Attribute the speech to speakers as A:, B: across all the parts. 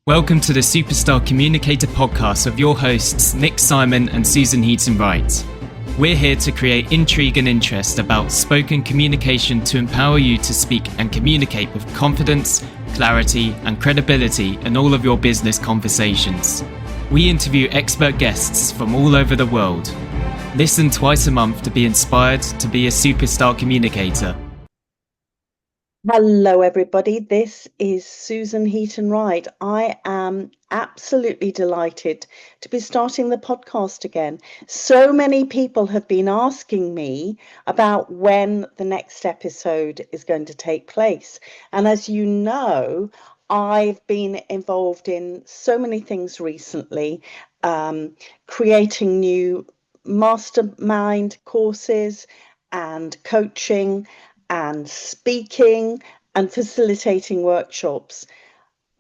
A: Welcome to the Superstar Communicator Podcast with your hosts, Nick Simon and Susan Heaton-Wright. We're here to create intrigue and interest about spoken communication to empower you to speak and communicate with confidence, clarity, and credibility in all of your business conversations. We interview expert guests from all over the world. Listen twice a month to be inspired to be a superstar communicator.
B: Hello, everybody. This is Susan Heaton-Wright. I am absolutely delighted to be starting the podcast again. So many people have been asking me about when the next episode is going to take place. And as you know, I've been involved in so many things recently, creating new mastermind courses and coaching and speaking and facilitating workshops.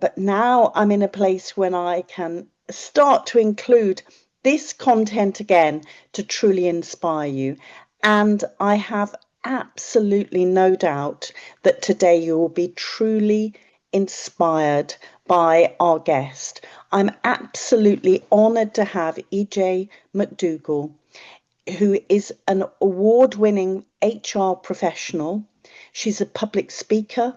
B: But now I'm in a place when I can start to include this content again to truly inspire you. And I have absolutely no doubt that today you will be truly inspired by our guest. I'm absolutely honored to have Ije McDougall, who is an award-winning HR professional. She's a public speaker,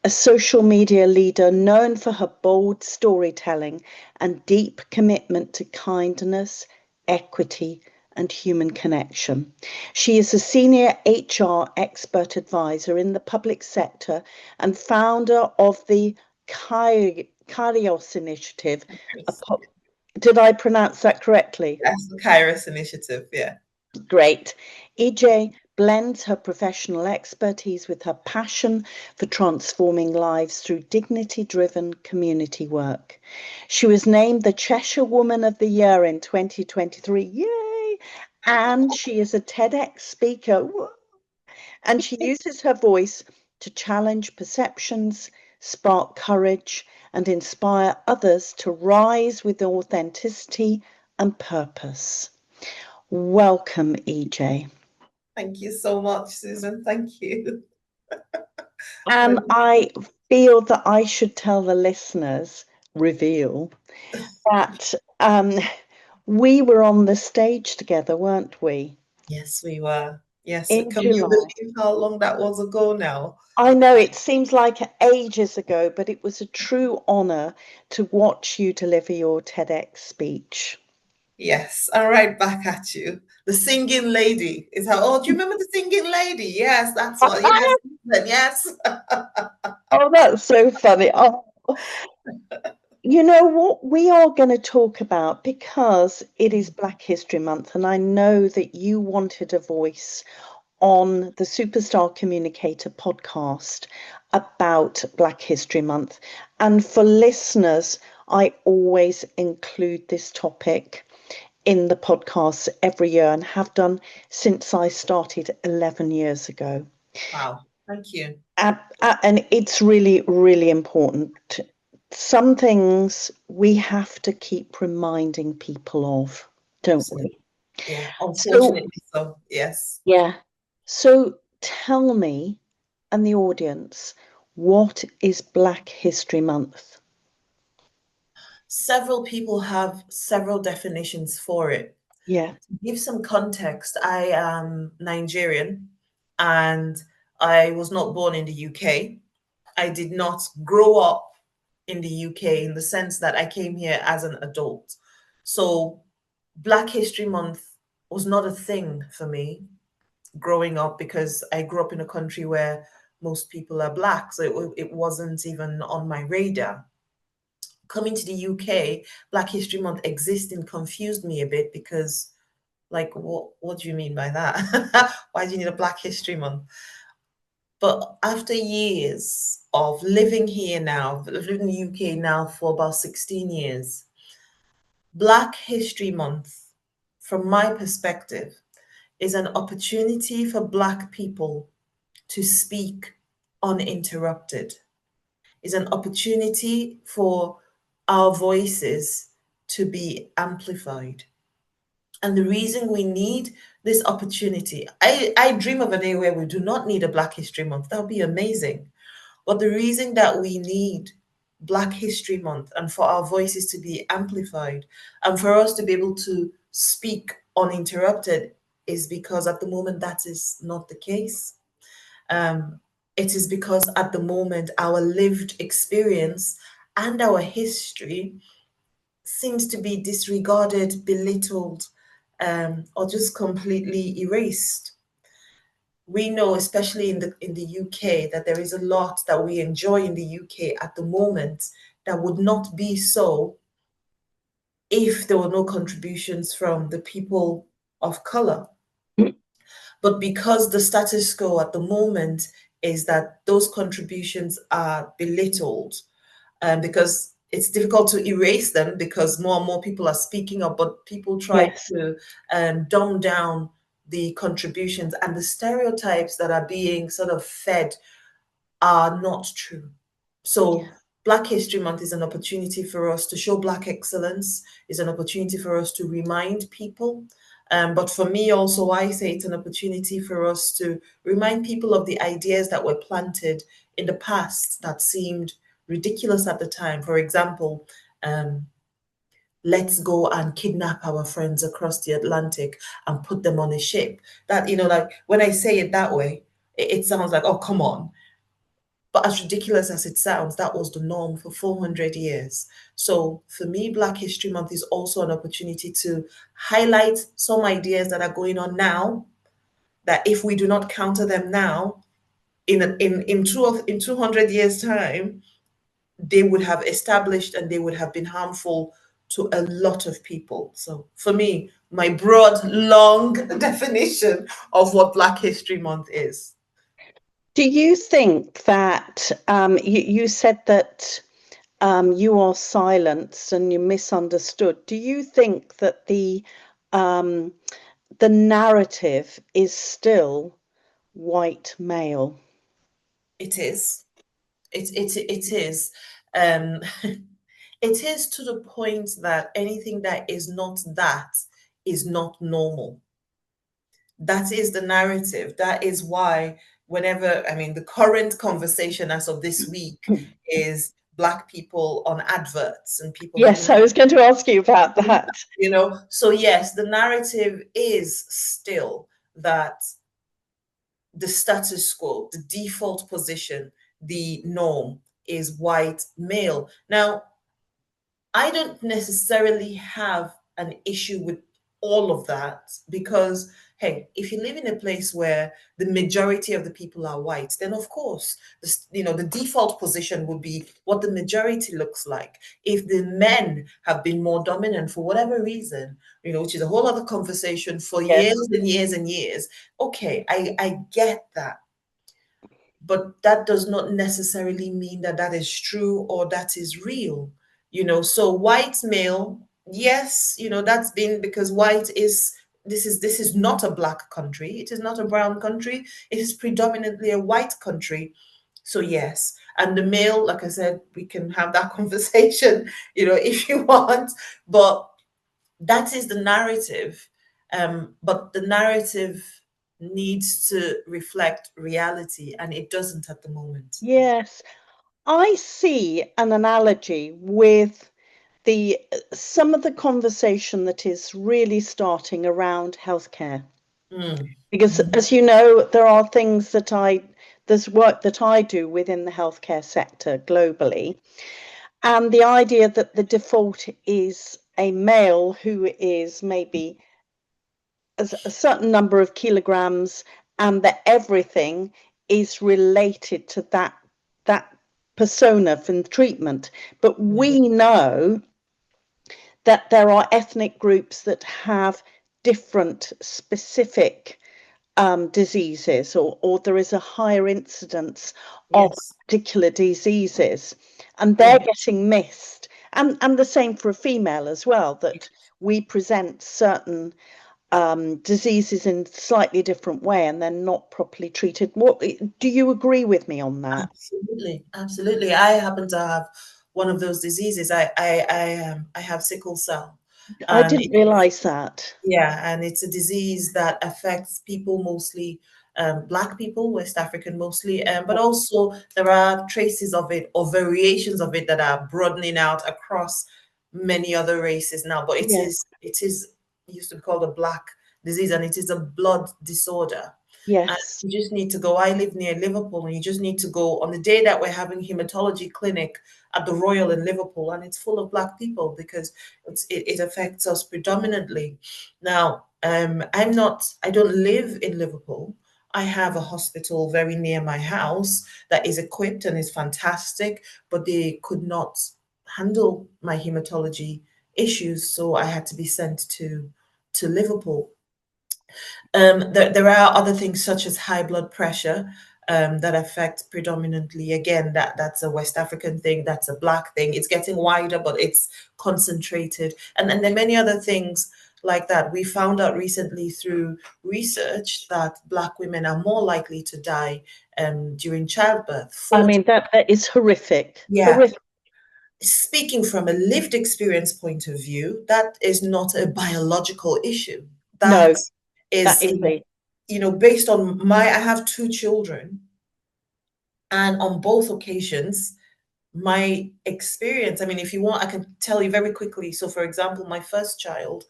B: a social media leader known for her bold storytelling and deep commitment to kindness, equity, and human connection. She is a senior HR expert advisor in the public sector and founder of the Kairos Initiative. Did I pronounce that correctly?
C: That's the Kairos Initiative, yeah.
B: Great. Ije blends her professional expertise with her passion for transforming lives through dignity-driven community work. She was named the Cheshire Woman of the Year in 2023. Yay! And she is a TEDx speaker. And she uses her voice to challenge perceptions, spark courage, and inspire others to rise with authenticity and purpose. Welcome, Ije.
C: Thank you so much, Susan. Thank you.
B: And I feel that I should tell the listeners, reveal, that we were on the stage together, weren't we?
C: Yes, we were. Yes,
B: In
C: can you
B: July.
C: believe how long that was ago now?
B: I know it seems like ages ago, but it was a true honor to watch you deliver your TEDx speech.
C: Yes, and right back at you. The singing lady is how, oh, do you remember the singing lady? Yes, that's what, yes.
B: Oh, that's so funny. Oh. You know what we are going to talk about, because it is Black History Month, and I know that you wanted a voice on the Superstar Communicator podcast about Black History Month. And for listeners, I always include this topic in the podcast every year and have done since I started 11 years ago.
C: Wow, thank you.
B: And it's really, really important. Some things we have to keep reminding people of, don't we?
C: Yeah, unfortunately so, yes.
B: Yeah. So tell me and the audience, what is Black History Month?
C: Several people have several definitions for it.
B: Yeah.
C: To give some context, I am Nigerian and I was not born in the UK. I did not grow up in the UK in the sense that I came here as an adult. So Black History Month was not a thing for me growing up, because I grew up in a country where most people are Black. So it wasn't even on my radar. Coming to the UK, Black History Month existing confused me a bit, because like, what do you mean by that? Why do you need a Black History Month? But after years of living here now, I've lived in the UK now for about 16 years, Black History Month, from my perspective, is an opportunity for Black people to speak uninterrupted. Is an opportunity for our voices to be amplified. And the reason we need this opportunity, I dream of a day where we do not need a Black History Month. That would be amazing. But the reason that we need Black History Month and for our voices to be amplified and for us to be able to speak uninterrupted is because at the moment that is not the case. It is because at the moment our lived experience and our history seems to be disregarded, belittled, or just completely erased. We know, especially in the UK, that there is a lot that we enjoy in the UK at the moment that would not be so if there were no contributions from the people of color. But because the status quo at the moment is that those contributions are belittled, because it's difficult to erase them because more and more people are speaking up, but people try
B: Yes.
C: to dumb down the contributions, and the stereotypes that are being sort of fed are not true. So
B: Yeah.
C: Black History Month is an opportunity for us to show Black excellence, is an opportunity for us to remind people. But for me also, I say it's an opportunity for us to remind people of the ideas that were planted in the past that seemed ridiculous at the time. For example, let's go and kidnap our friends across the Atlantic and put them on a ship. That, like when I say it that way, it sounds like, oh, come on. But as ridiculous as it sounds, that was the norm for 400 years. So for me, Black History Month is also an opportunity to highlight some ideas that are going on now, that if we do not counter them now, in 200 years' time, they would have established and they would have been harmful to a lot of people. So for me, my broad, long definition of what Black History Month is.
B: Do you think that you said that you are silenced and you're misunderstood? Do you think that the narrative is still white male?
C: It is. It is. Um, it is to the point that anything that is not that is not normal. That is the narrative. That is why whenever, the current conversation as of this week is Black people on adverts and people
B: Yes,
C: having,
B: I was going to ask you about that.
C: So yes, the narrative is still that the status quo, the default position, the norm is white male. Now, I don't necessarily have an issue with all of that because, hey, if you live in a place where the majority of the people are white, then of course, the default position would be what the majority looks like. If the men have been more dominant for whatever reason, which is a whole other conversation for
B: Yes.
C: years and years and years, okay, I get that. But that does not necessarily mean that that is true or that is real. So white male, yes, that's been because white is this is not a Black country, it is not a brown country, it is predominantly a white country. So yes, and the male, like I said, we can have that conversation, if you want, but that is the narrative. But the narrative needs to reflect reality, and it doesn't at the moment.
B: Yes, I see an analogy with some of the conversation that is really starting around healthcare. Because as you know, there are things there's work that I do within the healthcare sector globally. And the idea that the default is a male who is maybe a certain number of kilograms and that everything is related to that persona from treatment. But we know that there are ethnic groups that have different specific diseases, or there is a higher incidence of
C: Yes.
B: particular diseases, and they're getting missed. And the same for a female as well, that we present certain diseases in a slightly different way and they're not properly treated. What do you agree with me on that?
C: Absolutely. I happen to have one of those diseases. I have sickle cell.
B: I
C: And
B: didn't realize that.
C: yeah, and it's a disease that affects people mostly Black people, West African mostly, but also there are traces of it or variations of it that are broadening out across many other races now. But it used to be called a Black disease, and it is a blood disorder. And
B: Yes.
C: you just need to go. I live near Liverpool, and you just need to go on the day that we're having hematology clinic at the Royal in Liverpool, and it's full of Black people because it affects us predominantly. Now, I don't live in Liverpool. I have a hospital very near my house that is equipped and is fantastic, but they could not handle my hematology issues, so I had to be sent to Liverpool. There are other things such as high blood pressure that affect predominantly, again, that's a West African thing, that's a Black thing. It's getting wider, but it's concentrated. And there are many other things like that. We found out recently through research that Black women are more likely to die during childbirth.
B: I mean, that is horrific.
C: Yeah.
B: Horrific.
C: Speaking from a lived experience point of view, that is not a biological issue. That is, based on I have 2 children, and on both occasions, my experience, I mean, if you want, I can tell you very quickly. So, for example, my first child,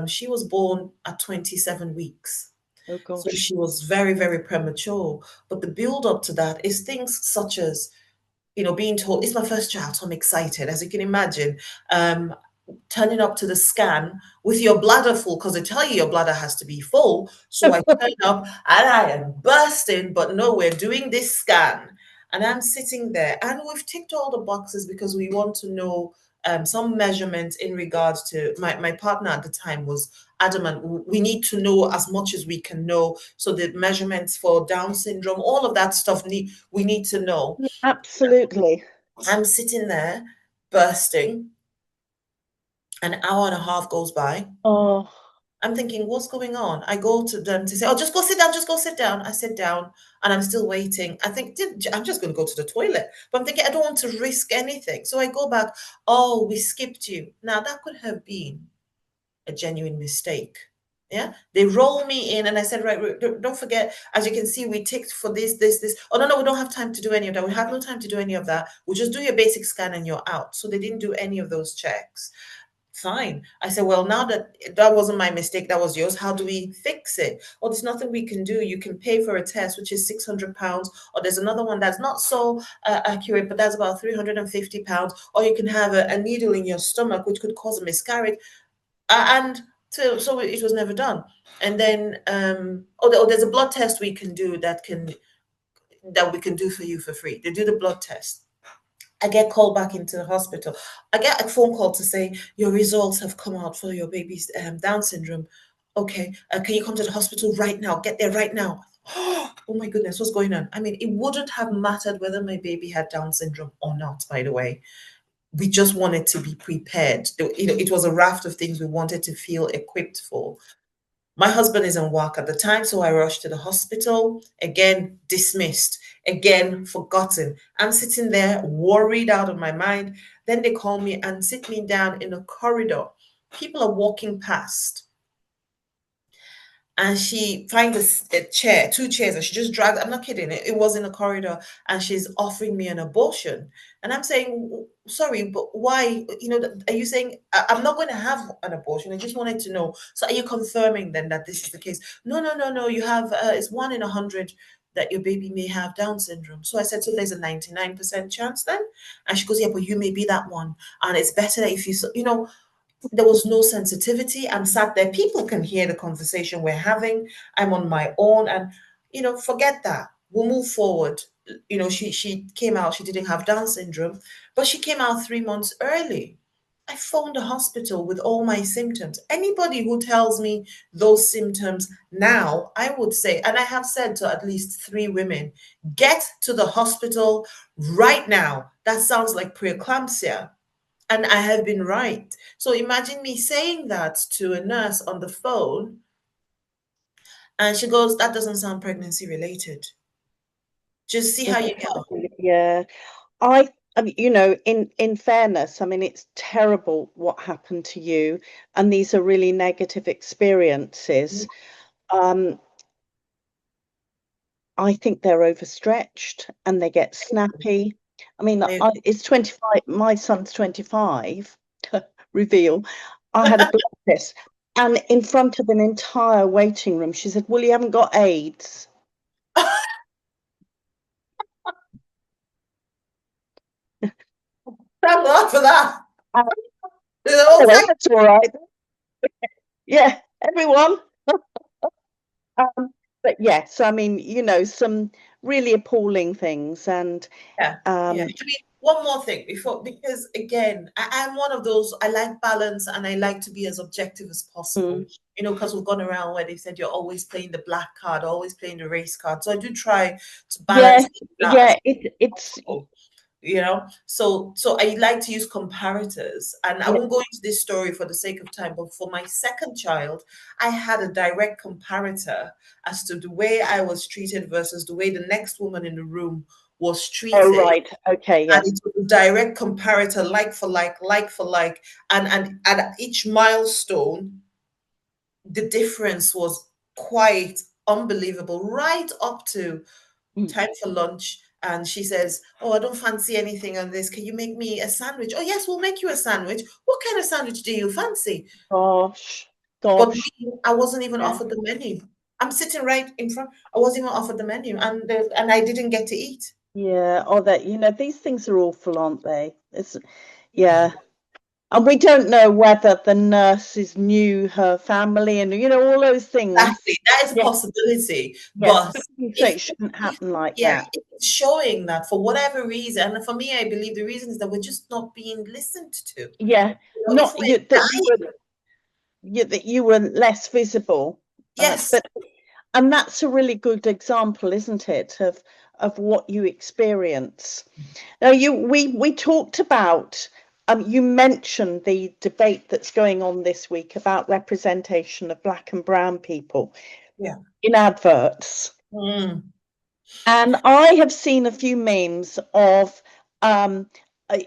C: she was born at 27 weeks.
B: Oh, gosh.
C: So she was very, very premature. But the build up to that is things such as, being told, it's my first child, so I'm excited, as you can imagine. Turning up to the scan with your bladder full, because they tell you your bladder has to be full. So I turn up and I am bursting, but no, we're doing this scan. And I'm sitting there, and we've ticked all the boxes because we want to know some measurements in regards to my partner at the time was adamant. We need to know as much as we can know. So the measurements for Down syndrome, all of that stuff we need to know.
B: Absolutely.
C: I'm sitting there bursting. An hour and a half goes by.
B: Oh.
C: I'm thinking, what's going on? I go to them to say, oh, just go sit down, just go sit down. I sit down and I'm still waiting. I think, I'm just going to go to the toilet. But I'm thinking, I don't want to risk anything. So I go back, oh, we skipped you. Now, that could have been a genuine mistake. Yeah, they roll me in, and I said, right, don't forget, as you can see, we ticked for this. Oh, no, we don't have time to do any of that. We have no time to do any of that. We'll just do your basic scan and you're out. So they didn't do any of those checks. Fine. I said, well, now that wasn't my mistake, that was yours. How do we fix it? Well, there's nothing we can do. You can pay for a test, which is £600, or there's another one that's not so accurate, but that's about £350, or you can have a needle in your stomach, which could cause a miscarriage. So it was never done. And then, there's a blood test we can do that we can do for you for free. They do the blood test. I get called back into the hospital. I get a phone call to say, your results have come out for your baby's Down syndrome. Okay, can you come to the hospital right now? Get there right now. Oh my goodness, what's going on? I mean, it wouldn't have mattered whether my baby had Down syndrome or not, by the way. We just wanted to be prepared. It was a raft of things we wanted to feel equipped for. My husband is in work at the time, so I rushed to the hospital. Again, dismissed. Again, forgotten. I'm sitting there, worried out of my mind. Then they call me and sit me down in a corridor. People are walking past. And she finds a chair, 2 chairs, and she just dragged, I'm not kidding, it was in a corridor, and she's offering me an abortion. And I'm saying, sorry, but why? Are you saying, I'm not going to have an abortion? I just wanted to know. So are you confirming then that this is the case? No, you have, it's 1 in 100 that your baby may have Down syndrome. So I said, so there's a 99% chance then? And she goes, yeah, but you may be that one. And it's better if there was no sensitivity. I'm sat there. People can hear the conversation we're having. I'm on my own, and forget that. We'll move forward. She came out. She didn't have Down syndrome, but she came out 3 months early. I phoned the hospital with all my symptoms. Anybody who tells me those symptoms now, I would say, and I have said to at least 3 women, get to the hospital right now. That sounds like preeclampsia. And I have been right. So imagine me saying that to a nurse on the phone, and she goes, that doesn't sound pregnancy related. Just see how you go.
B: Yeah. I mean, in fairness, I mean, it's terrible what happened to you, and these are really negative experiences. I think they're overstretched and they get snappy. I mean, it's 25. My son's 25. Reveal. I had a blood test, and in front of an entire waiting room, she said, "Well, you haven't got AIDS."
C: Thank God for that.
B: Oh, well, that's all right. Yeah, everyone. But yes, I mean, you know, some really appalling things, and
C: one more thing because again, I'm one of those, I like balance and I like to be as objective as possible. You know, because we've gone around where they said you're always playing the black card, always playing the race card. So I do try to balance.
B: It's
C: you know, so I like to use comparators, and I won't go into this story for the sake of time, but for my second child, I had a direct comparator as to the way I was treated versus the way the next woman in the room was treated.
B: Oh, right. Okay. Yeah.
C: And it was a direct comparator, like for like, and at each milestone, the difference was quite unbelievable, right up to time for lunch. And she says, "Oh, I don't fancy anything on this. Can you make me a sandwich?" "Oh, yes, we'll make you a sandwich. What kind of sandwich do you fancy?"
B: Gosh.
C: But I wasn't even offered the menu. I'm sitting right in front. I wasn't even offered the menu, and I didn't get to eat.
B: Yeah. Oh, that, you know, these things are awful, aren't they? Yeah. And we don't know whether the nurses knew her family and, you know, all those things.
C: Exactly. That is a possibility.
B: Yes,
C: But
B: it shouldn't happen like that.
C: It's showing that for whatever reason, and for me, I believe the reason is that we're just not being listened to.
B: Yeah.
C: You know,
B: that you were less visible.
C: Yes.
B: And that's a really good example, isn't it, of what you experience. Now, we talked about, you mentioned the debate that's going on this week about representation of Black and brown people in adverts. And I have seen a few memes of,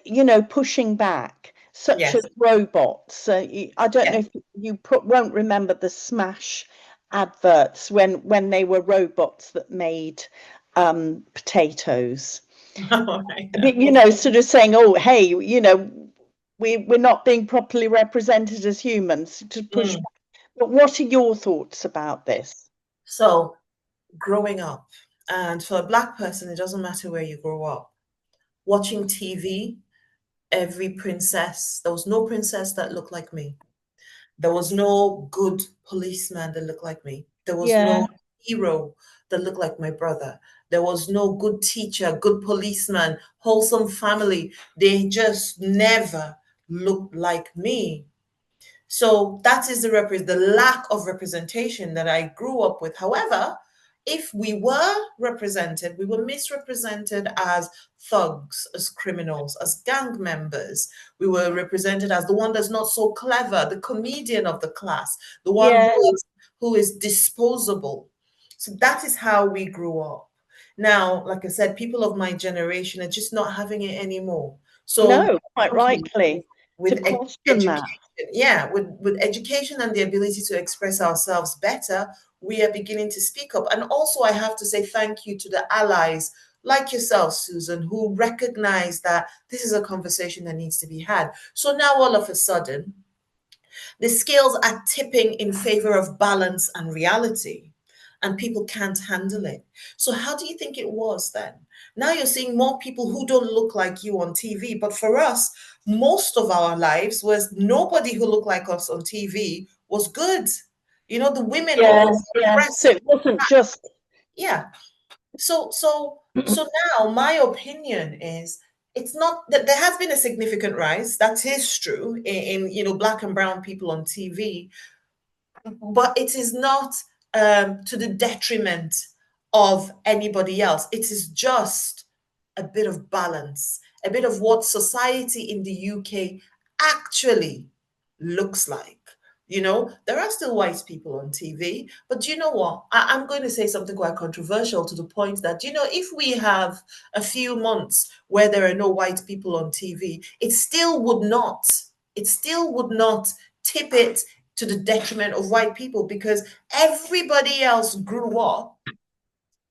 B: you know, pushing back, such as robots. I don't know if you won't remember the Smash adverts when they were robots that made potatoes. You know, sort of saying, "Oh, hey, you know, we're not being properly represented as humans," to push back. But what are your thoughts about this?
C: So, growing up, and for a Black person, it doesn't matter where you grow up. Watching TV, every princess, there was no princess that looked like me. There was no good policeman that looked like me. There was no hero that looked like my brother. There was no good teacher, good policeman, wholesome family. They just never looked like me. So that is the lack of representation that I grew up with. However, if we were represented, we were misrepresented as thugs, as criminals, as gang members. We were represented as the one that's not so clever, the comedian of the class, the one who is disposable. So that is how we grew up. Now, like I said, people of my generation are just not having it anymore. So
B: no, quite rightly.
C: With education, with education and the ability to express ourselves better, we are beginning to speak up. And also, I have to say thank you to the allies like yourself, Susan, who recognize that this is a conversation that needs to be had. So now, all of a sudden, the scales are tipping in favor of balance and reality, and people can't handle it. So how do you think it was then? Now you're seeing more people who don't look like you on TV, but for us, most of our lives was nobody who looked like us on TV was good. You know, the women were
B: so it wasn't just
C: So now my opinion is it's not that there has been a significant rise. That is true in you know, Black and brown people on TV, but it is not to the detriment of anybody else. It is just a bit of balance, a bit of what society in the UK actually looks like. You know, there are still white people on TV, but do you know what? I'm going to say something quite controversial to the point that, you know, if we have a few months where there are no white people on TV, it still would not tip it to the detriment of white people, because everybody else grew up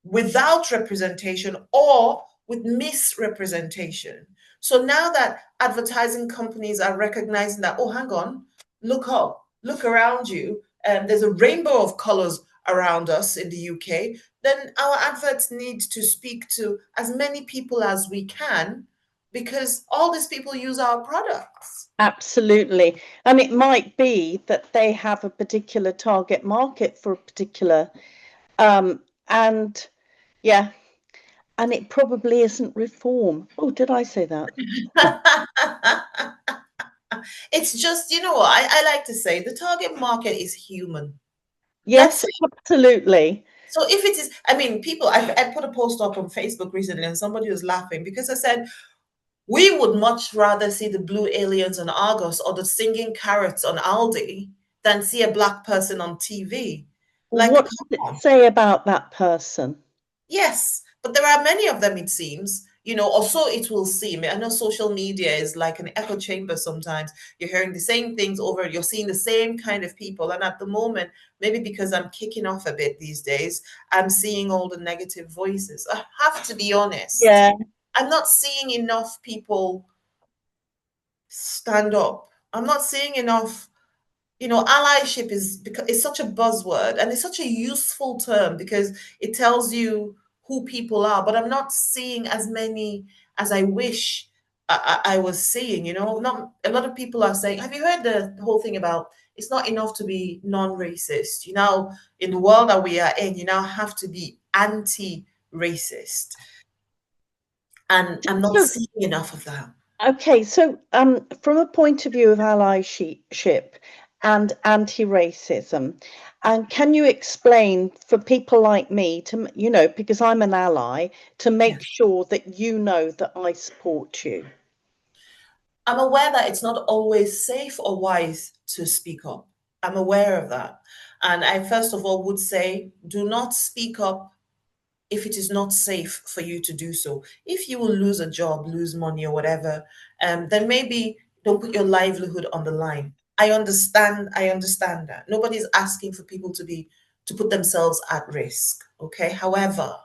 C: without representation or with misrepresentation. So now that advertising companies are recognizing that, oh, hang on, look up, look around you, there's a rainbow of colors around us in the UK, then our adverts need to speak to as many people as we can, because all these people use our products.
B: Absolutely. And it might be that they have a particular target market for a particular, and yeah, and it probably isn't reform. Oh, did I say that?
C: It's just, you know, I like to say the target market is human.
B: Yes, absolutely.
C: So if it is, I mean, people, I put a post up on Facebook recently and somebody was laughing because I said, we would much rather see the blue aliens on Argos or the singing carrots on Aldi than see a black person on TV. Like,
B: what does it say about that person?
C: Yes, but there are many of them, it seems, you know, or so it will seem. I know social media is like an echo chamber sometimes. You're hearing the same things over, you're seeing the same kind of people. And at the moment, maybe because I'm kicking off a bit these days, I'm seeing all the negative voices. I have to be honest.
B: Yeah.
C: I'm not seeing enough people stand up. I'm not seeing enough, you know, allyship is because it's such a buzzword and it's such a useful term because it tells you who people are, but I'm not seeing as many as I wish I was seeing, you know. Not a lot of people are saying, have you heard the whole thing about it's not enough to be non-racist? You know, in the world that we are in, you now have to be anti-racist. And I'm not seeing enough of that.
B: Okay, so from a point of view of allyship and anti-racism, and can you explain for people like me to, you know, because I'm an ally, to make sure that you know that I support you?
C: I'm aware that it's not always safe or wise to speak up. I'm aware of that. And I first of all would say, do not speak up if it is not safe for you to do so. If you will lose a job, lose money or whatever, then maybe don't put your livelihood on the line. I understand that. Nobody's asking for people to put themselves at risk. Okay. However,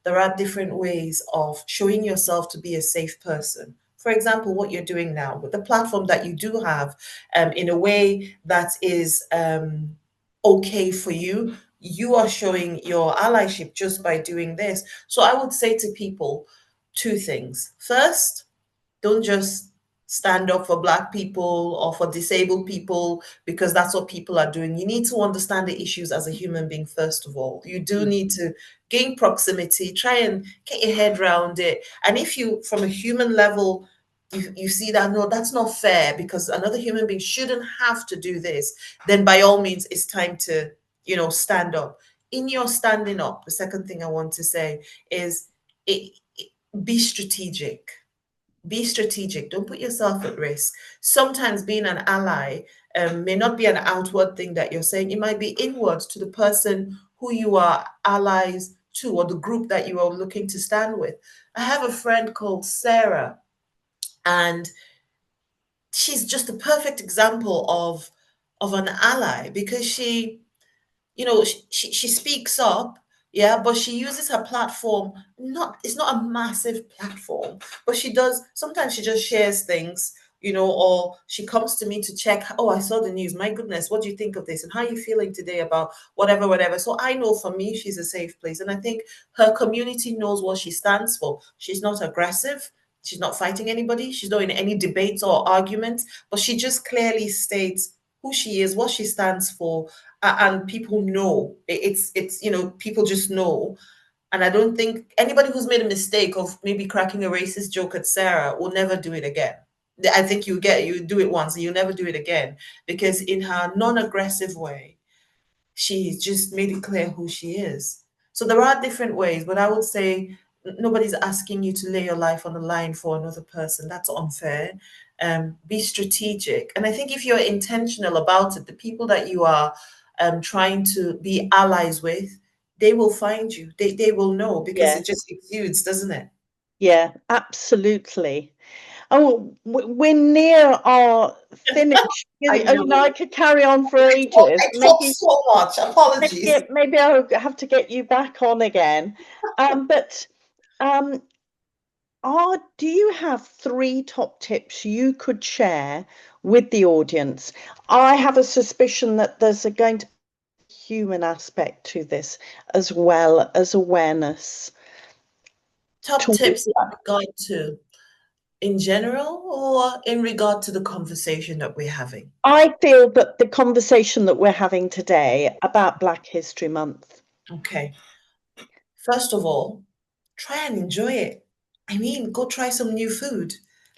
C: there are different ways of showing yourself to be a safe person. For example, what you're doing now with the platform that you do have, in a way that is okay for you, you are showing your allyship just by doing this. So I would say to people two things. First, don't just stand up for Black people or for disabled people because that's what people are doing. You need to understand the issues as a human being, first of all. You do need to gain proximity, try and get your head around it. And if you, from a human level, you see that, no, that's not fair because another human being shouldn't have to do this, then by all means, it's time to, you know, stand up. In your standing up, the second thing I want to say is be strategic. Be strategic. Don't put yourself at risk. Sometimes being an ally may not be an outward thing that you're saying. It might be inward to the person who you are allies to or the group that you are looking to stand with. I have a friend called Sarah, and she's just a perfect example of an ally because she, you know, she speaks up, yeah, but she uses her platform, not, it's not a massive platform, but she does, sometimes she just shares things, you know, or she comes to me to check, oh, I saw the news, my goodness, what do you think of this and how are you feeling today about whatever. So I know for me she's a safe place, and I think her community knows what she stands for. She's not aggressive, she's not fighting anybody, she's not in any debates or arguments, but she just clearly states who she is, what she stands for, and people know. It's you know, people just know. And I don't think anybody who's made a mistake of maybe cracking a racist joke at Sarah will never do it again. I think you do it once and you never do it again, because in her non-aggressive way, she just made it clear who she is. So there are different ways, but I would say nobody's asking you to lay your life on the line for another person. That's unfair. Be strategic. And I think if you're intentional about it, the people that you are trying to be allies with, they will find you. They will know, because it just exudes, doesn't it?
B: Yeah, absolutely. We're near our finish. I could carry on for ages.
C: I talk so much. Apologies.
B: Maybe I'll have to get you back on again. Do you have 3 top tips you could share with the audience? I have a suspicion that there's going to be a human aspect to this as well as awareness.
C: Top tips in regard to in general or in regard to the conversation that we're having?
B: I feel that the conversation that we're having today about Black History Month.
C: Okay. First of all, try and enjoy it. I mean, go try some new food,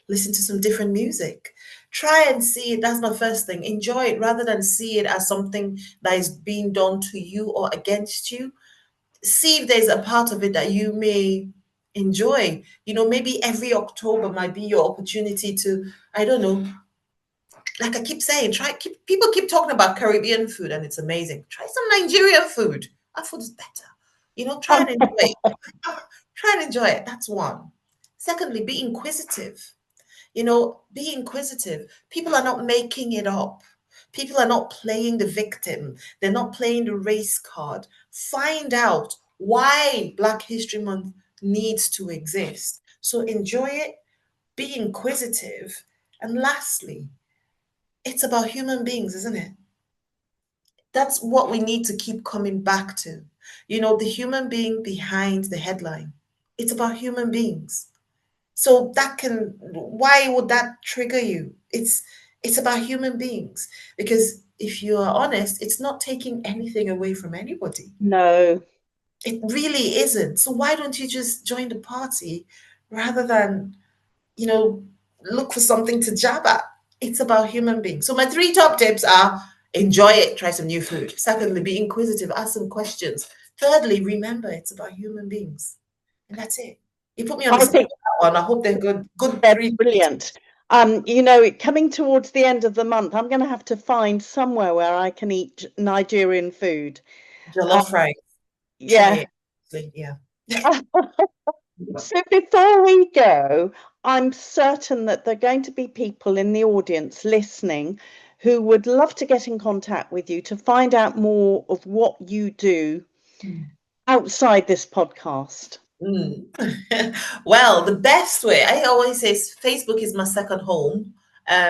C: listen to some different music. Try and see it. That's my first thing. Enjoy it rather than see it as something that is being done to you or against you. See if there's a part of it that you may enjoy. Maybe every October might be your opportunity to, I don't know, like I keep saying, people keep talking about Caribbean food and it's amazing. Try some Nigerian food. Our food is better. Try and enjoy it. Try and enjoy it. That's one. Secondly, be inquisitive. Be inquisitive. People are not making it up. People are not playing the victim. They're not playing the race card. Find out why Black History Month needs to exist. So enjoy it, be inquisitive. And lastly, it's about human beings, isn't it? That's what we need to keep coming back to. The human being behind the headline. It's about human beings. So why would that trigger you? It's about human beings. Because if you are honest, it's not taking anything away from anybody.
B: No.
C: It really isn't. So why don't you just join the party rather than, look for something to jab at? It's about human beings. So my 3 top tips are: enjoy it, try some new food. Secondly, be inquisitive, ask some questions. Thirdly, remember it's about human beings. And that's it. You put me on the spot with that one. I hope they're good.
B: They're brilliant. Coming towards the end of the month, I'm going to have to find somewhere where I can eat Nigerian food.
C: Jollof rice.
B: Yeah.
C: Yeah.
B: So before we go, I'm certain that there are going to be people in the audience listening who would love to get in contact with you to find out more of what you do outside this podcast.
C: Well, the best way, I always say, Facebook is my second home.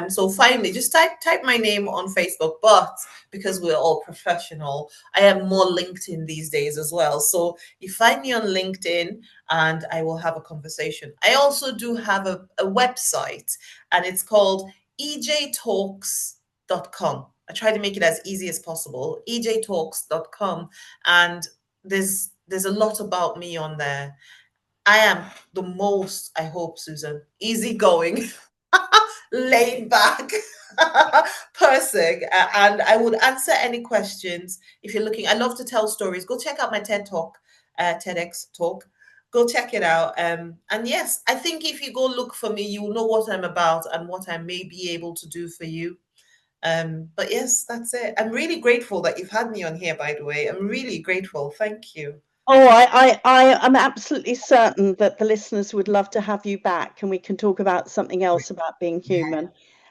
C: So finally, just type my name on Facebook. But because we're all professional, I am more LinkedIn these days as well. So you find me on LinkedIn and I will have a conversation. I also do have a website and it's called ijtalks.com. I try to make it as easy as possible, ijtalks.com. And there's a lot about me on there. I am the most, I hope, Susan, easygoing, laid back person. And I would answer any questions if you're looking. I love to tell stories. Go check out my TED Talk, TEDx Talk. Go check it out. And yes, I think if you go look for me, you will know what I'm about and what I may be able to do for you. But yes, that's it. I'm really grateful that you've had me on here, by the way. I'm really grateful. Thank you.
B: Oh, I am absolutely certain that the listeners would love to have you back and we can talk about something else about being human.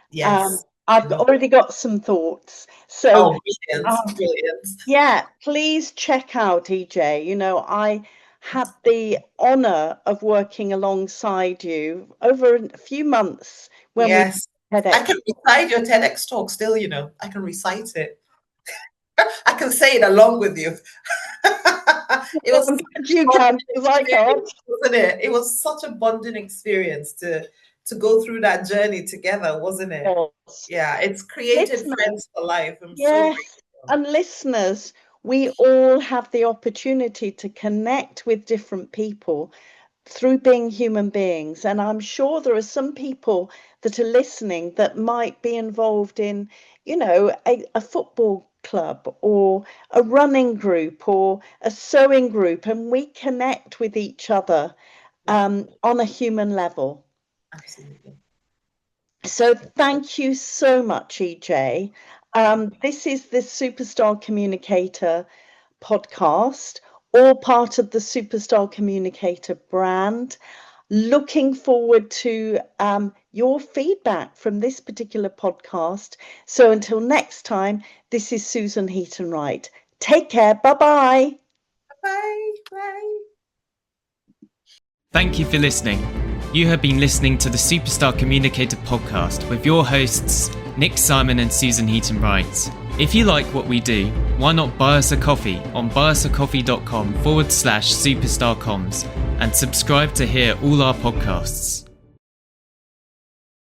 C: Yes.
B: I've already got some thoughts. So,
C: brilliant.
B: Yeah, please check out Ije. I had the honor of working alongside you over a few months when we TEDx.
C: I can recite your TEDx talk still, I can recite it. I can say it along with you. It was
B: you can, because I can't.
C: Wasn't it? It was such a bonding experience to go through that journey together, wasn't it?
B: Yes.
C: Yeah, it's created friends for life. I'm
B: yes,
C: so grateful.
B: And listeners, we all have the opportunity to connect with different people through being human beings. And I'm sure there are some people that are listening that might be involved in, a football club or a running group or a sewing group, and we connect with each other on a human level.
C: Absolutely.
B: So thank you so much, Ije. This is the Superstar Communicator Podcast, all part of the Superstar Communicator brand. Looking forward to your feedback from this particular podcast. So until next time, this is Susan Heaton-Wright. Take care. Bye-bye.
C: Bye. Bye.
A: Thank you for listening. You have been listening to the Superstar Communicator Podcast with your hosts, Nick Simon and Susan Heaton-Wright. If you like what we do, why not buy us a coffee on buyusacoffee.com/superstarcoms and subscribe to hear all our podcasts.